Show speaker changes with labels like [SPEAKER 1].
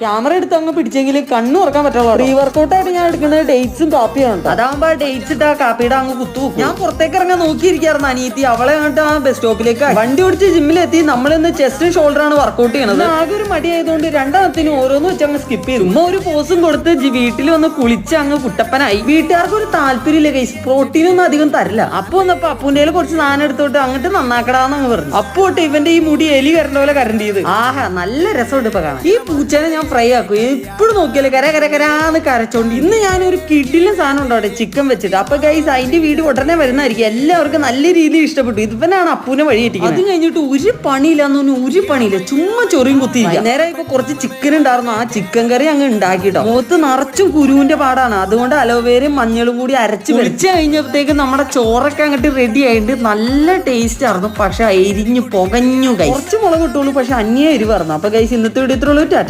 [SPEAKER 1] Camera എടുത്ത് അങ്ങ് പിടിച്ചെങ്കിൽ കണ്ണു തുറക്കാൻ പറ്റുള്ളൂ. പ്രീ വർക്കൗട്ടായിട്ട് ഞാൻ എടുക്കുന്നത് ഡേറ്റ്സും കാപ്പിയാണ്. അതാകുമ്പോ ഡേറ്റ്സ് ഇട്ട് ആ കാപ്പിയുടെ അങ്ങ് കുത്തു. ഞാൻ പുറത്തേക്ക് ഇറങ്ങാൻ നോക്കിയിരിക്കായിരുന്നു അനിയത്തി. അവളെ അങ്ങോട്ട് ആ ബസ് സ്റ്റോപ്പിലേക്ക് വണ്ടി ഓടിച്ച് ജിമ്മിലെത്തി. നമ്മളിന്ന് ചെസ്റ്റ് ഷോൾഡറാണ് വർക്കൗട്ട് ചെയ്യണത്. ആകെ ഒരു മടി ആയതുകൊണ്ട് രണ്ടെണ്ണത്തിന് ഓരോന്ന് വെച്ച് അങ്ങ് സ്കിപ്പ് ചെയ്തു. ഉമ്മ ഒരു പോസും കൊടുത്ത് വീട്ടിൽ വന്ന് കുളിച്ച് അങ്ങ് കുട്ടപ്പനായി. വീട്ടുകാർക്ക് ഒരു താല്പര്യമില്ല ഗൈസ്, പ്രോട്ടീനൊന്നും അധികം തരില്ല. അപ്പൊ വന്നപ്പോ അപ്പൂന്റെ കുറച്ച് സാധനം എടുത്തോട്ട് അങ്ങോട്ട് നന്നാക്കടാന്ന് അങ്ങ് പറഞ്ഞു. അപ്പോട്ട് ഇവന്റെ ഈ മുടി എലി കരണ്ട പോലെ കരണ്ട് ചെയ്ത്. ആഹാ, നല്ല രസമുണ്ട് ഇപ്പൊ കാണാൻ. ഈ പൂച്ചനെ ഞാൻ ഫ്രൈ ആക്കും. എപ്പോഴും നോക്കിയാലേ കരാന്ന് കരച്ചോണ്ട്. ഇന്ന് ഞാനൊരു കിഡിലും സാധനം ഉണ്ടോ അവിടെ ചിക്കൻ വെച്ചിട്ട്. അപ്പൊ ഗൈസ് അതിന്റെ വീഡിയോ ഉടനെ വരുന്നതായിരിക്കും. എല്ലാവർക്കും നല്ല രീതിയിൽ ഇഷ്ടപ്പെട്ടു. ഇവനാണ് അപ്പൂനെ വഴി കിട്ടിയത്. അത് കഴിഞ്ഞിട്ട് ഒരു പണിയില്ലാന്ന് പറഞ്ഞു. ഒരു പണിയില്ല, ചുമ്മാ ചൊറിയും കുത്തിയിരിക്കും. നേരെ ഇപ്പൊ കുറച്ച് ചിക്കൻ ഉണ്ടായിരുന്നു. ആ ചിക്കൻ കറി അങ്ങ് ഉണ്ടാക്കിട്ടോ. മുഖത്ത് നിറച്ചും കുരുവിന്റെ പാടാണ്. അതുകൊണ്ട് അലോവേരയും മഞ്ഞളും കൂടി അരച്ച് വെച്ച് കഴിഞ്ഞപ്പോഴത്തേക്ക് നമ്മുടെ ചോറൊക്കെ അങ്ങോട്ട് റെഡി ആയിട്ട് നല്ല ടേസ്റ്റ് ആയിരുന്നു. പക്ഷെ എരിഞ്ഞു പുകഞ്ഞു. കുറച്ച് മുളക് കിട്ടുള്ളൂ, പക്ഷെ അന്യ എരിവായിരുന്നു. അപ്പൊ ഗൈസ് ഇന്നത്തെ വീഡിയോ ഇത്രയുള്ളൂ. ടാറ്റ.